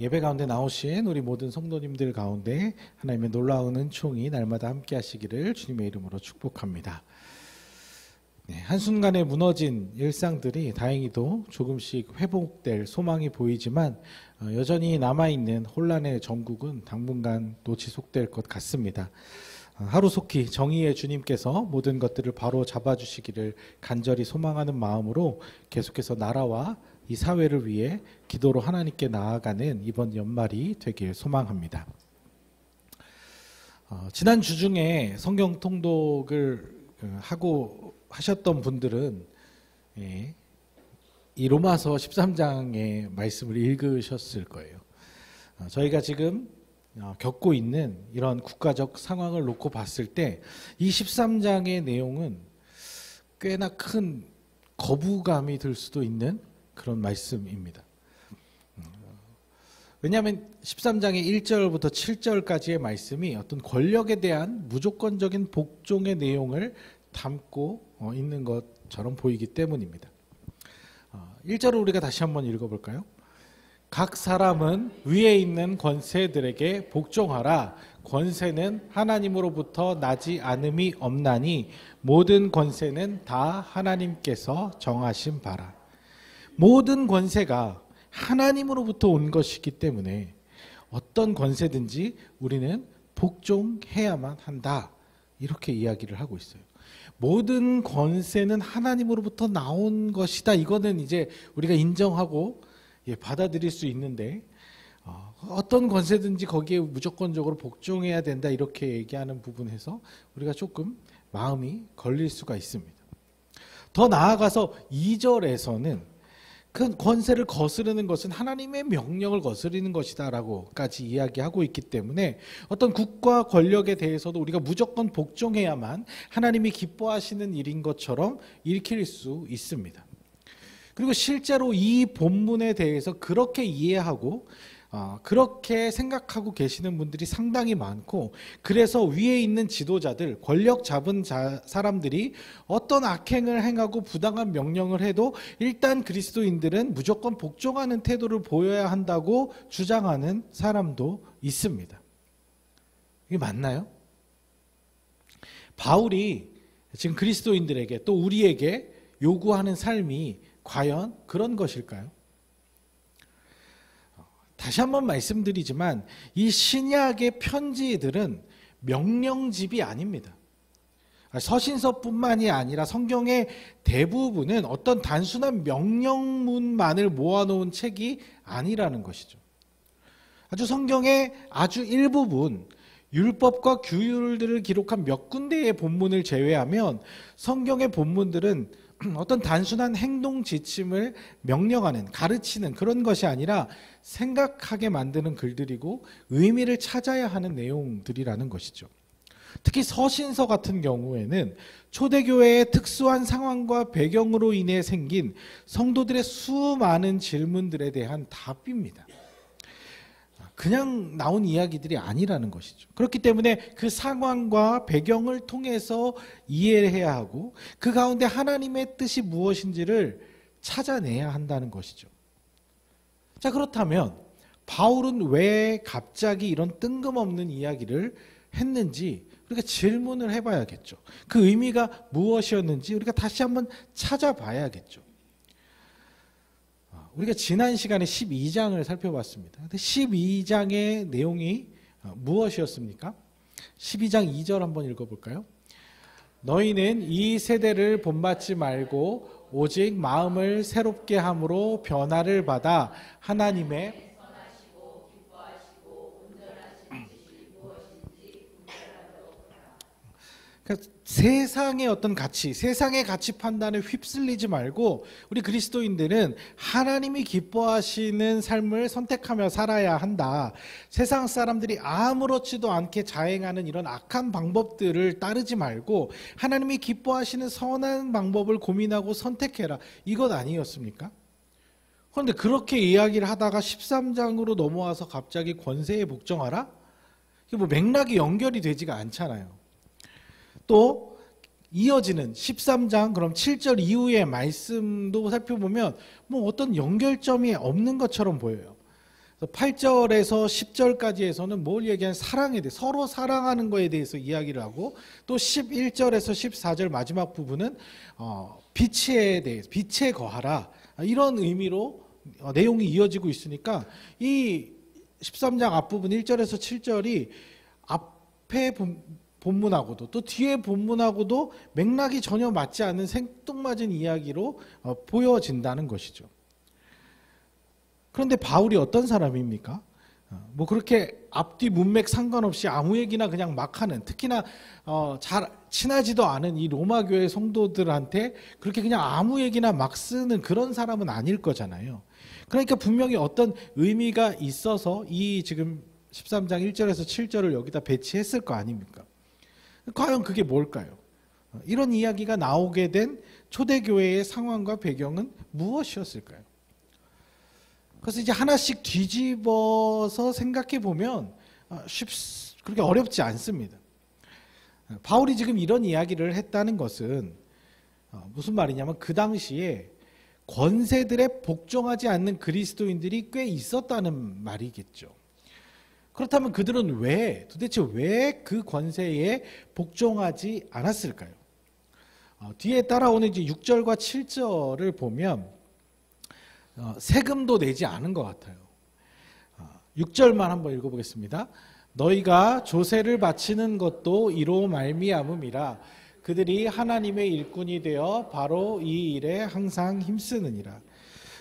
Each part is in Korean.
예배 가운데 나오신 우리 모든 성도님들 가운데 하나님의 놀라운 은총이 날마다 함께 하시기를 주님의 이름으로 축복합니다. 한순간에 무너진 일상들이 다행히도 조금씩 회복될 소망이 보이지만 여전히 남아있는 혼란의 전국은 당분간 또 지속될 것 같습니다. 하루속히 정의의 주님께서 모든 것들을 바로 잡아주시기를 간절히 소망하는 마음으로 계속해서 나라와 이 사회를 위해 기도로 하나님께 나아가는 이번 연말이 되길 소망합니다. 지난 주 중에 성경 통독을 하고 하셨던 분들은 이 로마서 13장의 말씀을 읽으셨을 거예요. 저희가 지금 겪고 있는 이런 국가적 상황을 놓고 봤을 때 이 13장의 내용은 꽤나 큰 거부감이 들 수도 있는 그런 말씀입니다. 왜냐하면 13장의 1절부터 7절까지의 말씀이 어떤 권력에 대한 무조건적인 복종의 내용을 담고 있는 것처럼 보이기 때문입니다. 1절을 우리가 다시 한번 읽어볼까요? 각 사람은 위에 있는 권세들에게 복종하라. 권세는 하나님으로부터 나지 않음이 없나니 모든 권세는 다 하나님께서 정하신 바라. 모든 권세가 하나님으로부터 온 것이기 때문에 어떤 권세든지 우리는 복종해야만 한다. 이렇게 이야기를 하고 있어요. 모든 권세는 하나님으로부터 나온 것이다. 이거는 이제 우리가 인정하고 받아들일 수 있는데 어떤 권세든지 거기에 무조건적으로 복종해야 된다. 이렇게 얘기하는 부분에서 우리가 조금 마음이 걸릴 수가 있습니다. 더 나아가서 2절에서는 그 권세를 거스르는 것은 하나님의 명령을 거스르는 것이다 라고까지 이야기하고 있기 때문에 어떤 국가 권력에 대해서도 우리가 무조건 복종해야만 하나님이 기뻐하시는 일인 것처럼 읽힐 수 있습니다. 그리고 실제로 이 본문에 대해서 그렇게 이해하고 그렇게 생각하고 계시는 분들이 상당히 많고, 그래서 위에 있는 지도자들, 권력 잡은 사람들이 어떤 악행을 행하고 부당한 명령을 해도 일단 그리스도인들은 무조건 복종하는 태도를 보여야 한다고 주장하는 사람도 있습니다. 이게 맞나요? 바울이 지금 그리스도인들에게 또 우리에게 요구하는 삶이 과연 그런 것일까요? 다시 한번 말씀드리지만 이 신약의 편지들은 명령집이 아닙니다. 서신서뿐만이 아니라 성경의 대부분은 어떤 단순한 명령문만을 모아놓은 책이 아니라는 것이죠. 아주 성경의 아주 일부분, 율법과 규율들을 기록한 몇 군데의 본문을 제외하면 성경의 본문들은 어떤 단순한 행동 지침을 명령하는, 가르치는 그런 것이 아니라 생각하게 만드는 글들이고 의미를 찾아야 하는 내용들이라는 것이죠. 특히 서신서 같은 경우에는 초대교회의 특수한 상황과 배경으로 인해 생긴 성도들의 수많은 질문들에 대한 답입니다. 그냥 나온 이야기들이 아니라는 것이죠. 그렇기 때문에 그 상황과 배경을 통해서 이해를 해야 하고 그 가운데 하나님의 뜻이 무엇인지를 찾아내야 한다는 것이죠. 자, 그렇다면 바울은 왜 갑자기 이런 뜬금없는 이야기를 했는지 우리가 질문을 해봐야겠죠. 그 의미가 무엇이었는지 우리가 다시 한번 찾아봐야겠죠. 우리가 지난 시간에 12장을 살펴봤습니다. 12장의 내용이 무엇이었습니까? 12장 2절 한번 읽어볼까요? 너희는 이 세대를 본받지 말고 오직 마음을 새롭게 함으로 변화를 받아 하나님의 세상의 어떤 가치, 세상의 가치 판단에 휩쓸리지 말고 우리 그리스도인들은 하나님이 기뻐하시는 삶을 선택하며 살아야 한다. 세상 사람들이 아무렇지도 않게 자행하는 이런 악한 방법들을 따르지 말고 하나님이 기뻐하시는 선한 방법을 고민하고 선택해라. 이것 아니었습니까? 그런데 그렇게 이야기를 하다가 13장으로 넘어와서 갑자기 권세에 복종하라? 이게 뭐 맥락이 연결이 되지가 않잖아요. 또 이어지는 13장 그럼 7절 이후의 말씀도 살펴보면 뭐 어떤 연결점이 없는 것처럼 보여요. 8절에서 10절까지에서는 뭘 얘기하는 사랑에 대해 서로 사랑하는 거에 대해서 이야기를 하고 또 11절에서 14절 마지막 부분은 빛에 대해서 빛에 거하라 이런 의미로 내용이 이어지고 있으니까 이 13장 앞부분 1절에서 7절이 앞에 본문하고도 또 뒤에 본문하고도 맥락이 전혀 맞지 않는 생뚱맞은 이야기로 보여진다는 것이죠. 그런데 바울이 어떤 사람입니까? 뭐 그렇게 앞뒤 문맥 상관없이 아무 얘기나 그냥 막 하는, 특히나 잘 친하지도 않은 이 로마 교회 성도들한테 그렇게 그냥 아무 얘기나 막 쓰는 그런 사람은 아닐 거잖아요. 그러니까 분명히 어떤 의미가 있어서 이 지금 13장 1절에서 7절을 여기다 배치했을 거 아닙니까? 과연 그게 뭘까요? 이런 이야기가 나오게 된 초대교회의 상황과 배경은 무엇이었을까요? 그래서 이제 하나씩 뒤집어서 생각해 보면 그렇게 어렵지 않습니다. 바울이 지금 이런 이야기를 했다는 것은 무슨 말이냐면 그 당시에 권세들에 복종하지 않는 그리스도인들이 꽤 있었다는 말이겠죠. 그렇다면 그들은 도대체 왜 그 권세에 복종하지 않았을까요? 뒤에 따라오는 이제 6절과 7절을 보면 세금도 내지 않은 것 같아요. 6절만 한번 읽어보겠습니다. 너희가 조세를 바치는 것도 이로 말미암음이라. 그들이 하나님의 일꾼이 되어 바로 이 일에 항상 힘쓰느니라.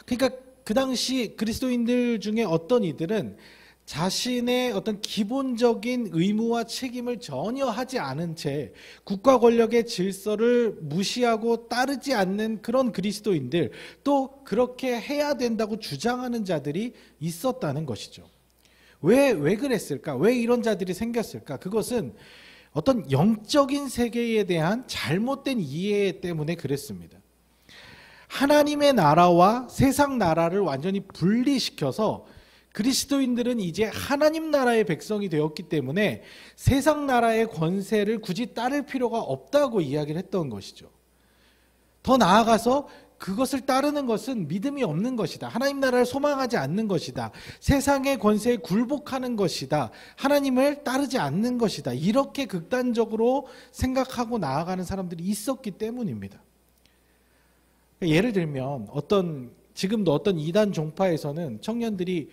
그러니까 그 당시 그리스도인들 중에 어떤 이들은 자신의 어떤 기본적인 의무와 책임을 전혀 하지 않은 채 국가 권력의 질서를 무시하고 따르지 않는 그런 그리스도인들, 또 그렇게 해야 된다고 주장하는 자들이 있었다는 것이죠. 왜 그랬을까? 왜 이런 자들이 생겼을까? 그것은 어떤 영적인 세계에 대한 잘못된 이해 때문에 그랬습니다. 하나님의 나라와 세상 나라를 완전히 분리시켜서 그리스도인들은 이제 하나님 나라의 백성이 되었기 때문에 세상 나라의 권세를 굳이 따를 필요가 없다고 이야기를 했던 것이죠. 더 나아가서 그것을 따르는 것은 믿음이 없는 것이다. 하나님 나라를 소망하지 않는 것이다. 세상의 권세에 굴복하는 것이다. 하나님을 따르지 않는 것이다. 이렇게 극단적으로 생각하고 나아가는 사람들이 있었기 때문입니다. 예를 들면 지금도 어떤 이단 종파에서는 청년들이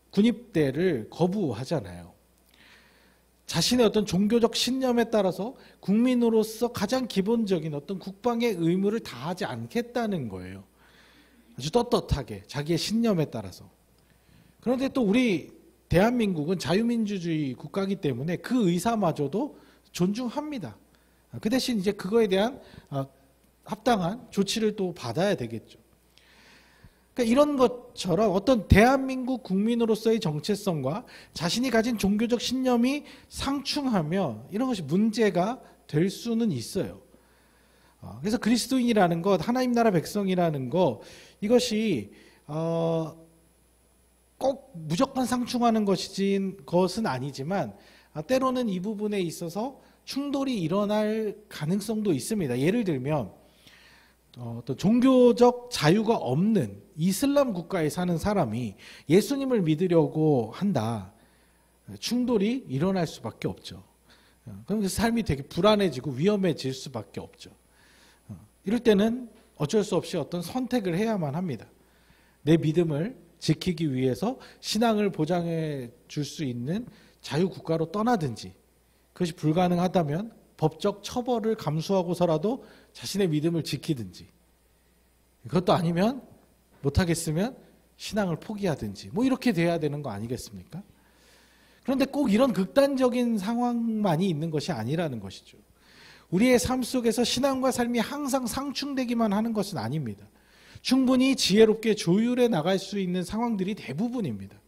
군입대를 거부하잖아요. 자신의 어떤 종교적 신념에 따라서 국민으로서 가장 기본적인 어떤 국방의 의무를 다하지 않겠다는 거예요. 아주 떳떳하게 자기의 신념에 따라서. 그런데 또 우리 대한민국은 자유민주주의 국가이기 때문에 그 의사마저도 존중합니다. 그 대신 이제 그거에 대한 합당한 조치를 또 받아야 되겠죠. 그러니까 이런 것처럼 어떤 대한민국 국민으로서의 정체성과 자신이 가진 종교적 신념이 상충하며 이런 것이 문제가 될 수는 있어요. 그래서 그리스도인이라는 것, 하나님 나라 백성이라는 것, 이것이 꼭 무조건 상충하는 것은 아니지만 때로는 이 부분에 있어서 충돌이 일어날 가능성도 있습니다. 예를 들면 또 종교적 자유가 없는 이슬람 국가에 사는 사람이 예수님을 믿으려고 한다. 충돌이 일어날 수밖에 없죠. 그럼 그 삶이 되게 불안해지고 위험해질 수밖에 없죠. 이럴 때는 어쩔 수 없이 어떤 선택을 해야만 합니다. 내 믿음을 지키기 위해서 신앙을 보장해 줄 수 있는 자유국가로 떠나든지, 그것이 불가능하다면 법적 처벌을 감수하고서라도 자신의 믿음을 지키든지, 그것도 아니면 못하겠으면 신앙을 포기하든지, 뭐 이렇게 돼야 되는 거 아니겠습니까? 그런데 꼭 이런 극단적인 상황만이 있는 것이 아니라는 것이죠. 우리의 삶 속에서 신앙과 삶이 항상 상충되기만 하는 것은 아닙니다. 충분히 지혜롭게 조율해 나갈 수 있는 상황들이 대부분입니다.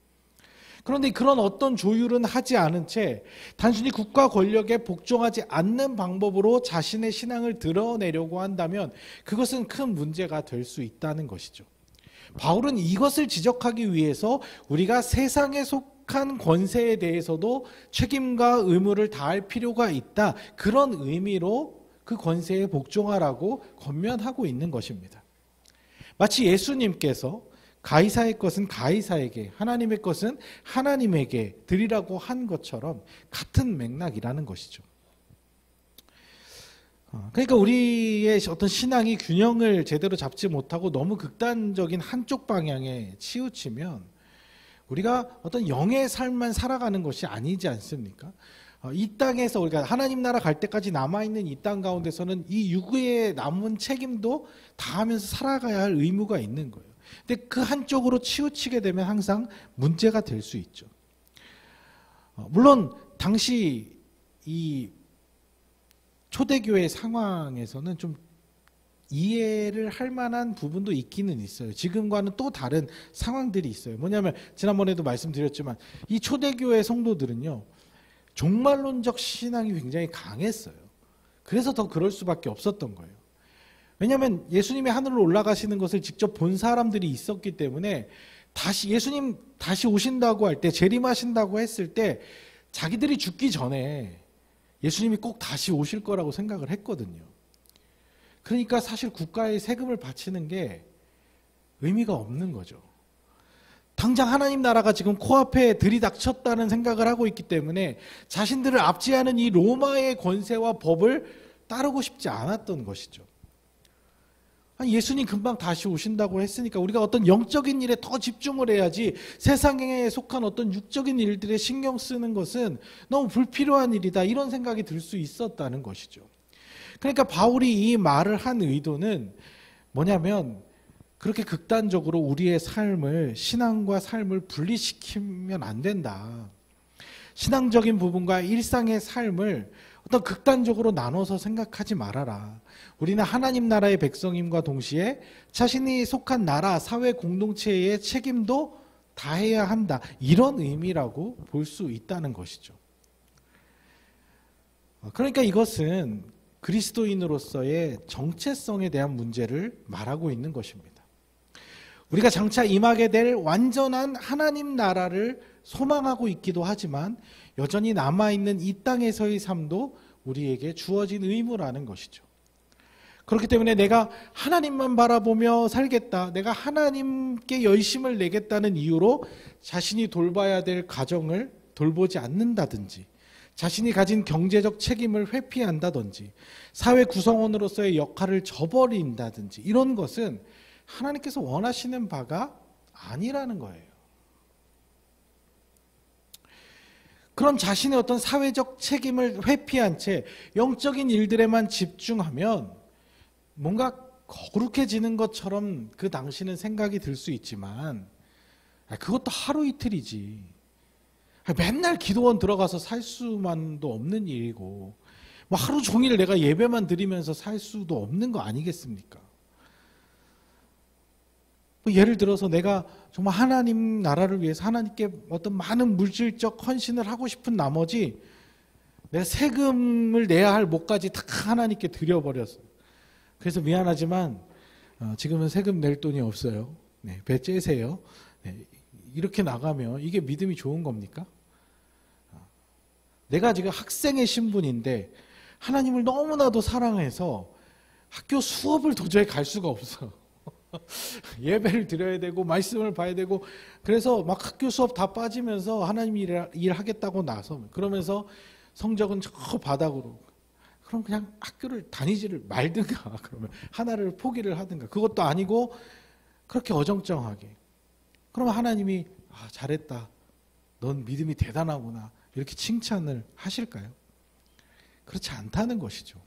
그런데 그런 어떤 조율은 하지 않은 채 단순히 국가 권력에 복종하지 않는 방법으로 자신의 신앙을 드러내려고 한다면 그것은 큰 문제가 될 수 있다는 것이죠. 바울은 이것을 지적하기 위해서 우리가 세상에 속한 권세에 대해서도 책임과 의무를 다할 필요가 있다, 그런 의미로 그 권세에 복종하라고 권면하고 있는 것입니다. 마치 예수님께서 가이사의 것은 가이사에게, 하나님의 것은 하나님에게 드리라고 한 것처럼 같은 맥락이라는 것이죠. 그러니까 우리의 어떤 신앙이 균형을 제대로 잡지 못하고 너무 극단적인 한쪽 방향에 치우치면 우리가 어떤 영의 삶만 살아가는 것이 아니지 않습니까? 이 땅에서 우리가 하나님 나라 갈 때까지 남아있는 이 땅 가운데서는 이 육의 남은 책임도 다하면서 살아가야 할 의무가 있는 거예요. 근데 그 한쪽으로 치우치게 되면 항상 문제가 될 수 있죠. 물론 당시 이 초대교회 상황에서는 좀 이해를 할 만한 부분도 있기는 있어요. 지금과는 또 다른 상황들이 있어요. 뭐냐면 지난번에도 말씀드렸지만 이 초대교회 성도들은요, 종말론적 신앙이 굉장히 강했어요. 그래서 더 그럴 수밖에 없었던 거예요. 왜냐하면 예수님이 하늘로 올라가시는 것을 직접 본 사람들이 있었기 때문에 예수님 다시 오신다고 할 때, 재림하신다고 했을 때 자기들이 죽기 전에 예수님이 꼭 다시 오실 거라고 생각을 했거든요. 그러니까 사실 국가에 세금을 바치는 게 의미가 없는 거죠. 당장 하나님 나라가 지금 코앞에 들이닥쳤다는 생각을 하고 있기 때문에 자신들을 압제하는 이 로마의 권세와 법을 따르고 싶지 않았던 것이죠. 예수님 금방 다시 오신다고 했으니까 우리가 어떤 영적인 일에 더 집중을 해야지 세상에 속한 어떤 육적인 일들에 신경 쓰는 것은 너무 불필요한 일이다, 이런 생각이 들 수 있었다는 것이죠. 그러니까 바울이 이 말을 한 의도는 뭐냐면 그렇게 극단적으로 우리의 삶을, 신앙과 삶을 분리시키면 안 된다. 신앙적인 부분과 일상의 삶을 어떤 극단적으로 나눠서 생각하지 말아라. 우리는 하나님 나라의 백성임과 동시에 자신이 속한 나라, 사회 공동체의 책임도 다해야 한다. 이런 의미라고 볼 수 있다는 것이죠. 그러니까 이것은 그리스도인으로서의 정체성에 대한 문제를 말하고 있는 것입니다. 우리가 장차 임하게 될 완전한 하나님 나라를 소망하고 있기도 하지만 여전히 남아있는 이 땅에서의 삶도 우리에게 주어진 의무라는 것이죠. 그렇기 때문에 내가 하나님만 바라보며 살겠다, 내가 하나님께 열심을 내겠다는 이유로 자신이 돌봐야 될 가정을 돌보지 않는다든지, 자신이 가진 경제적 책임을 회피한다든지, 사회 구성원으로서의 역할을 저버린다든지, 이런 것은 하나님께서 원하시는 바가 아니라는 거예요. 그런 자신의 어떤 사회적 책임을 회피한 채 영적인 일들에만 집중하면 뭔가 거룩해지는 것처럼 그 당시는 생각이 들 수 있지만 그것도 하루 이틀이지. 맨날 기도원 들어가서 살 수만도 없는 일이고 뭐 하루 종일 내가 예배만 드리면서 살 수도 없는 거 아니겠습니까? 예를 들어서 내가 정말 하나님 나라를 위해서 하나님께 어떤 많은 물질적 헌신을 하고 싶은 나머지 내가 세금을 내야 할 몫까지 다 하나님께 드려버렸어. 그래서 미안하지만 지금은 세금 낼 돈이 없어요. 네, 배 째세요. 네, 이렇게 나가면 이게 믿음이 좋은 겁니까? 내가 지금 학생의 신분인데 하나님을 너무나도 사랑해서 학교 수업을 도저히 갈 수가 없어. 예배를 드려야 되고 말씀을 봐야 되고, 그래서 막 학교 수업 다 빠지면서 하나님 일하겠다고 나서 그러면서 성적은 저 바닥으로, 그럼 그냥 학교를 다니지를 말든가, 그러면 하나를 포기를 하든가. 그것도 아니고 그렇게 어정쩡하게, 그러면 하나님이 잘했다, 넌 믿음이 대단하구나, 이렇게 칭찬을 하실까요? 그렇지 않다는 것이죠.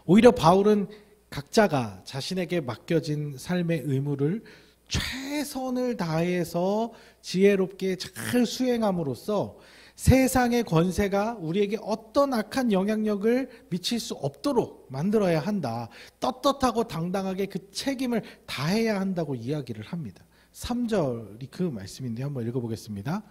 오히려 바울은 각자가 자신에게 맡겨진 삶의 의무를 최선을 다해서 지혜롭게 잘 수행함으로써 세상의 권세가 우리에게 어떤 악한 영향력을 미칠 수 없도록 만들어야 한다. 떳떳하고 당당하게 그 책임을 다해야 한다고 이야기를 합니다. 3절이 그 말씀인데 한번 읽어보겠습니다.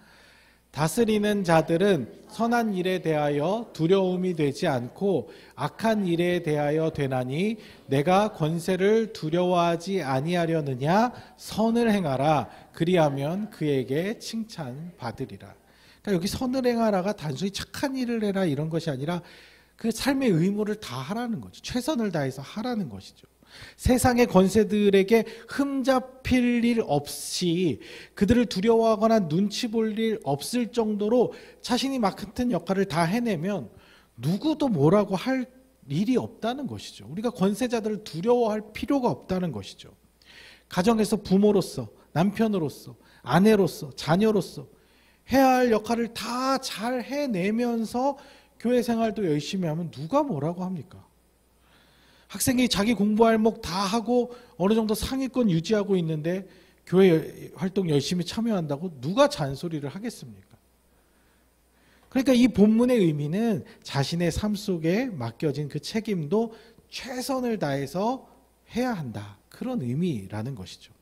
다스리는 자들은 선한 일에 대하여 두려움이 되지 않고 악한 일에 대하여 되나니 내가 권세를 두려워하지 아니하려느냐. 선을 행하라. 그리하면 그에게 칭찬받으리라. 그러니까 여기 선을 행하라가 단순히 착한 일을 해라 이런 것이 아니라 그 삶의 의무를 다 하라는 거죠. 최선을 다해서 하라는 것이죠. 세상의 권세들에게 흠잡힐 일 없이 그들을 두려워하거나 눈치 볼 일 없을 정도로 자신이 맡은 역할을 다 해내면 누구도 뭐라고 할 일이 없다는 것이죠. 우리가 권세자들을 두려워할 필요가 없다는 것이죠. 가정에서 부모로서, 남편으로서, 아내로서, 자녀로서 해야 할 역할을 다 잘 해내면서 교회 생활도 열심히 하면 누가 뭐라고 합니까? 학생이 자기 공부할 목 다 하고 어느 정도 상위권 유지하고 있는데 교회 활동 열심히 참여한다고 누가 잔소리를 하겠습니까? 그러니까 이 본문의 의미는 자신의 삶 속에 맡겨진 그 책임도 최선을 다해서 해야 한다. 그런 의미라는 것이죠.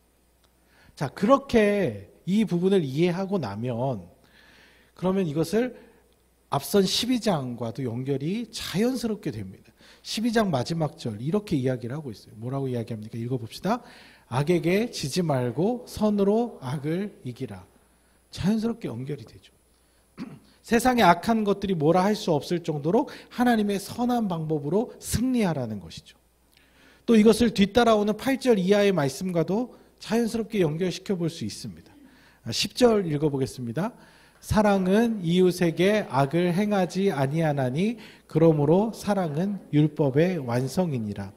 자, 그렇게 이 부분을 이해하고 나면 그러면 이것을 앞선 12장과도 연결이 자연스럽게 됩니다. 12장 마지막 절 이렇게 이야기를 하고 있어요. 뭐라고 이야기합니까? 읽어봅시다. 악에게 지지 말고 선으로 악을 이기라. 자연스럽게 연결이 되죠. 세상의 악한 것들이 뭐라 할 수 없을 정도로 하나님의 선한 방법으로 승리하라는 것이죠. 또 이것을 뒤따라오는 8절 이하의 말씀과도 자연스럽게 연결시켜 볼 수 있습니다. 10절 읽어보겠습니다. 사랑은 이웃에게 악을 행하지 아니하나니 그러므로 사랑은 율법의 완성이니라.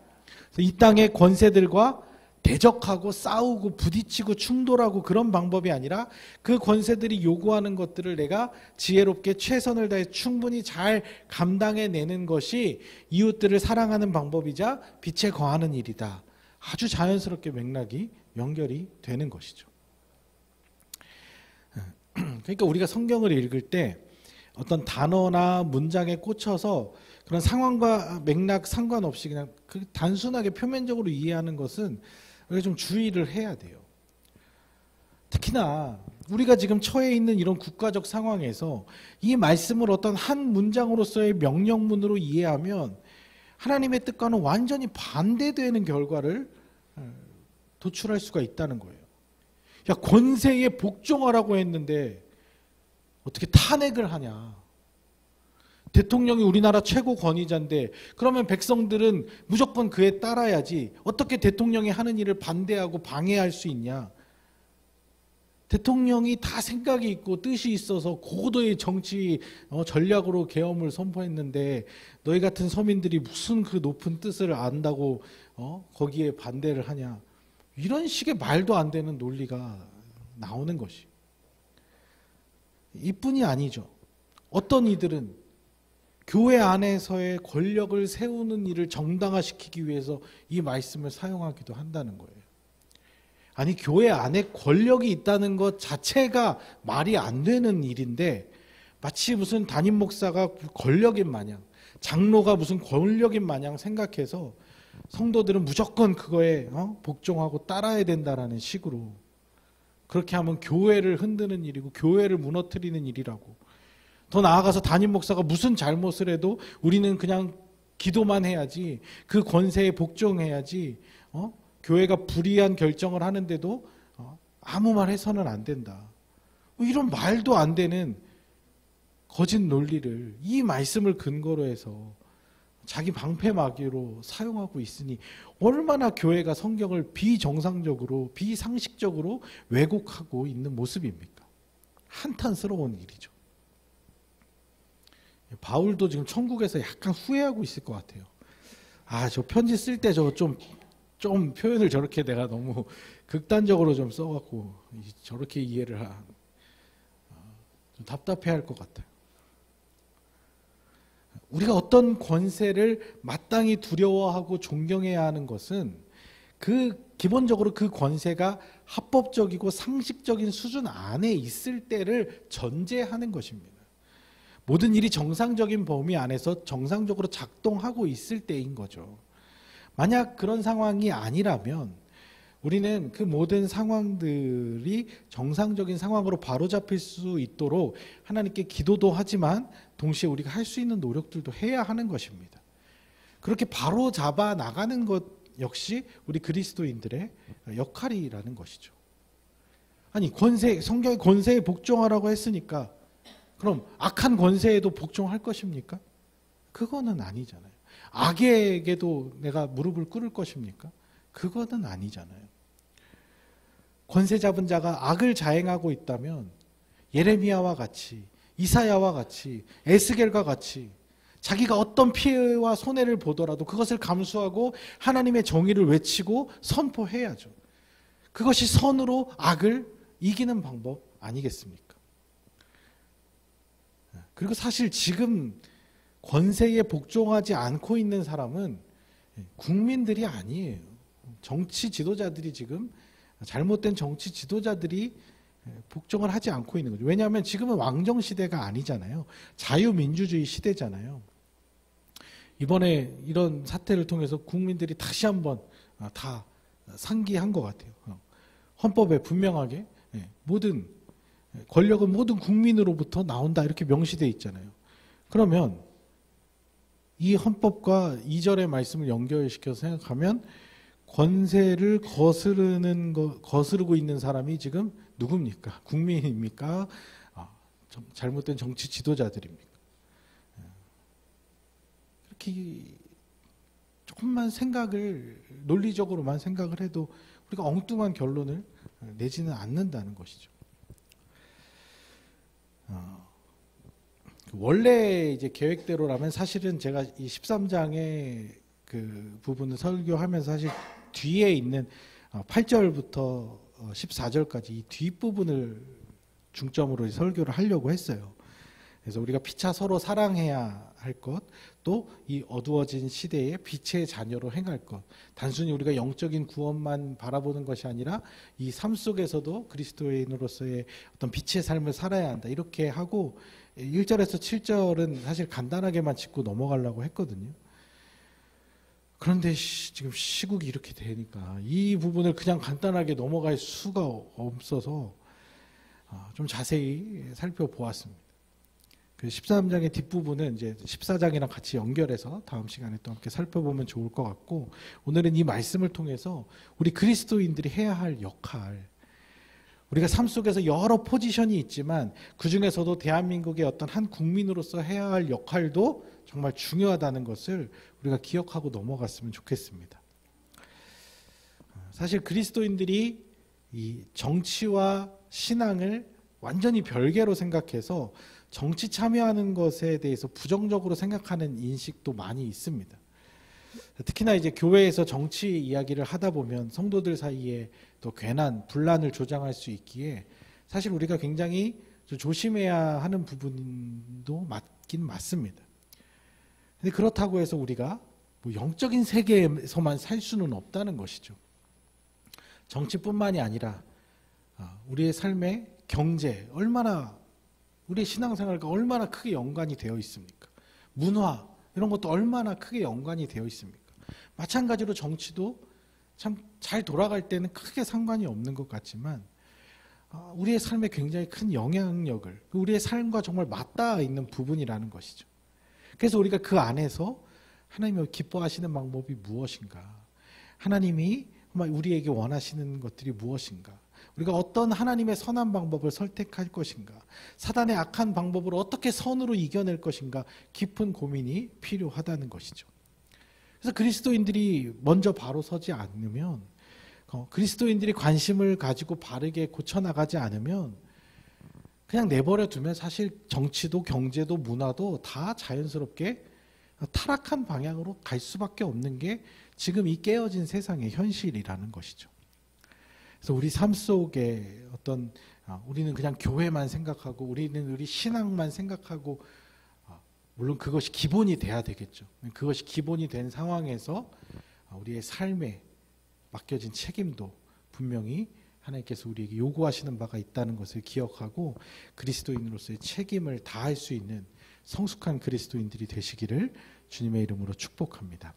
이 땅의 권세들과 대적하고 싸우고 부딪히고 충돌하고 그런 방법이 아니라 그 권세들이 요구하는 것들을 내가 지혜롭게 최선을 다해 충분히 잘 감당해내는 것이 이웃들을 사랑하는 방법이자 빛에 거하는 일이다. 아주 자연스럽게 맥락이 연결이 되는 것이죠. 그러니까 우리가 성경을 읽을 때 어떤 단어나 문장에 꽂혀서 그런 상황과 맥락 상관없이 그냥 그 단순하게 표면적으로 이해하는 것은 우리가 좀 주의를 해야 돼요. 특히나 우리가 지금 처해 있는 이런 국가적 상황에서 이 말씀을 어떤 한 문장으로서의 명령문으로 이해하면 하나님의 뜻과는 완전히 반대되는 결과를 도출할 수가 있다는 거예요. 야, 권세에 복종하라고 했는데 어떻게 탄핵을 하냐. 대통령이 우리나라 최고 권위자인데 그러면 백성들은 무조건 그에 따라야지 어떻게 대통령이 하는 일을 반대하고 방해할 수 있냐. 대통령이 다 생각이 있고 뜻이 있어서 고도의 정치 전략으로 계엄을 선포했는데 너희 같은 서민들이 무슨 그 높은 뜻을 안다고 거기에 반대를 하냐. 이런 식의 말도 안 되는 논리가 나오는 것이. 이뿐이 아니죠. 어떤 이들은 교회 안에서의 권력을 세우는 일을 정당화시키기 위해서 이 말씀을 사용하기도 한다는 거예요. 아니, 교회 안에 권력이 있다는 것 자체가 말이 안 되는 일인데 마치 무슨 담임 목사가 권력인 마냥, 장로가 무슨 권력인 마냥 생각해서 성도들은 무조건 그거에 복종하고 따라야 된다라는 식으로, 그렇게 하면 교회를 흔드는 일이고 교회를 무너뜨리는 일이라고. 더 나아가서 담임 목사가 무슨 잘못을 해도 우리는 그냥 기도만 해야지, 그 권세에 복종해야지, 교회가 불의한 결정을 하는데도 아무 말 해서는 안 된다. 이런 말도 안 되는 거짓 논리를 이 말씀을 근거로 해서 자기 방패막이로 사용하고 있으니 얼마나 교회가 성경을 비정상적으로 비상식적으로 왜곡하고 있는 모습입니까? 한탄스러운 일이죠. 바울도 지금 천국에서 약간 후회하고 있을 것 같아요. 아, 저 편지 쓸 때 저 좀 표현을 저렇게 내가 너무 극단적으로 좀 써갖고 저렇게 이해를 좀 답답해할 것 같아요. 우리가 어떤 권세를 마땅히 두려워하고 존경해야 하는 것은 기본적으로 그 권세가 합법적이고 상식적인 수준 안에 있을 때를 전제하는 것입니다. 모든 일이 정상적인 범위 안에서 정상적으로 작동하고 있을 때인 거죠. 만약 그런 상황이 아니라면 우리는 그 모든 상황들이 정상적인 상황으로 바로잡힐 수 있도록 하나님께 기도도 하지만 동시에 우리가 할 수 있는 노력들도 해야 하는 것입니다. 그렇게 바로잡아 나가는 것 역시 우리 그리스도인들의 역할이라는 것이죠. 아니, 성경의 권세에 복종하라고 했으니까 그럼 악한 권세에도 복종할 것입니까? 그거는 아니잖아요. 악에게도 내가 무릎을 꿇을 것입니까? 그거는 아니잖아요. 권세 잡은 자가 악을 자행하고 있다면 예레미야와 같이, 이사야와 같이, 에스겔과 같이 자기가 어떤 피해와 손해를 보더라도 그것을 감수하고 하나님의 정의를 외치고 선포해야죠. 그것이 선으로 악을 이기는 방법 아니겠습니까? 그리고 사실 지금 권세에 복종하지 않고 있는 사람은 국민들이 아니에요. 정치 지도자들이 지금 잘못된 정치 지도자들이 복종을 하지 않고 있는 거죠. 왜냐하면 지금은 왕정 시대가 아니잖아요. 자유민주주의 시대잖아요. 이번에 이런 사태를 통해서 국민들이 다시 한번 다 상기한 것 같아요. 헌법에 분명하게 모든 권력은 모든 국민으로부터 나온다 이렇게 명시되어 있잖아요. 그러면 이 헌법과 2절의 말씀을 연결시켜서 생각하면 권세를 거스르고 있는 사람이 지금 누굽니까? 국민입니까? 잘못된 정치 지도자들입니까? 이렇게 조금만 논리적으로만 생각을 해도 우리가 엉뚱한 결론을 내지는 않는다는 것이죠. 원래 이제 계획대로라면 사실은 제가 이 13장의 그 부분을 설교하면서 사실 뒤에 있는 8절부터 14절까지 이 뒷부분을 중점으로 설교를 하려고 했어요. 그래서 우리가 피차 서로 사랑해야 할 것, 또 이 어두워진 시대에 빛의 자녀로 행할 것, 단순히 우리가 영적인 구원만 바라보는 것이 아니라 이 삶 속에서도 그리스도인으로서의 어떤 빛의 삶을 살아야 한다 이렇게 하고 1절에서 7절은 사실 간단하게만 짚고 넘어가려고 했거든요. 그런데 지금 시국이 이렇게 되니까 이 부분을 그냥 간단하게 넘어갈 수가 없어서 좀 자세히 살펴보았습니다. 그 13장의 뒷부분은 이제 14장이랑 같이 연결해서 다음 시간에 또 함께 살펴보면 좋을 것 같고, 오늘은 이 말씀을 통해서 우리 그리스도인들이 해야 할 역할, 우리가 삶 속에서 여러 포지션이 있지만 그 중에서도 대한민국의 어떤 한 국민으로서 해야 할 역할도 정말 중요하다는 것을 우리가 기억하고 넘어갔으면 좋겠습니다. 사실 그리스도인들이 이 정치와 신앙을 완전히 별개로 생각해서 정치 참여하는 것에 대해서 부정적으로 생각하는 인식도 많이 있습니다. 특히나 이제 교회에서 정치 이야기를 하다 보면 성도들 사이에 또 괜한 분란을 조장할 수 있기에 사실 우리가 굉장히 조심해야 하는 부분도 맞긴 맞습니다. 근데 그렇다고 해서 우리가 뭐 영적인 세계에서만 살 수는 없다는 것이죠. 정치뿐만이 아니라 우리의 삶의 경제, 우리의 신앙생활과 얼마나 크게 연관이 되어 있습니까? 문화, 이런 것도 얼마나 크게 연관이 되어 있습니까? 마찬가지로 정치도 참 잘 돌아갈 때는 크게 상관이 없는 것 같지만 우리의 삶에 굉장히 큰 영향력을, 우리의 삶과 정말 맞닿아 있는 부분이라는 것이죠. 그래서 우리가 그 안에서 하나님이 기뻐하시는 방법이 무엇인가, 하나님이 우리에게 원하시는 것들이 무엇인가, 우리가 어떤 하나님의 선한 방법을 선택할 것인가, 사단의 악한 방법을 어떻게 선으로 이겨낼 것인가, 깊은 고민이 필요하다는 것이죠. 그래서 그리스도인들이 먼저 바로 서지 않으면, 그리스도인들이 관심을 가지고 바르게 고쳐나가지 않으면 그냥 내버려 두면 사실 정치도 경제도 문화도 다 자연스럽게 타락한 방향으로 갈 수밖에 없는 게 지금 이 깨어진 세상의 현실이라는 것이죠. 그래서 우리 삶 속에 우리는 그냥 교회만 생각하고 우리는 우리 신앙만 생각하고, 물론 그것이 기본이 돼야 되겠죠. 그것이 기본이 된 상황에서 우리의 삶에 맡겨진 책임도 분명히 하나님께서 우리에게 요구하시는 바가 있다는 것을 기억하고 그리스도인으로서의 책임을 다할 수 있는 성숙한 그리스도인들이 되시기를 주님의 이름으로 축복합니다.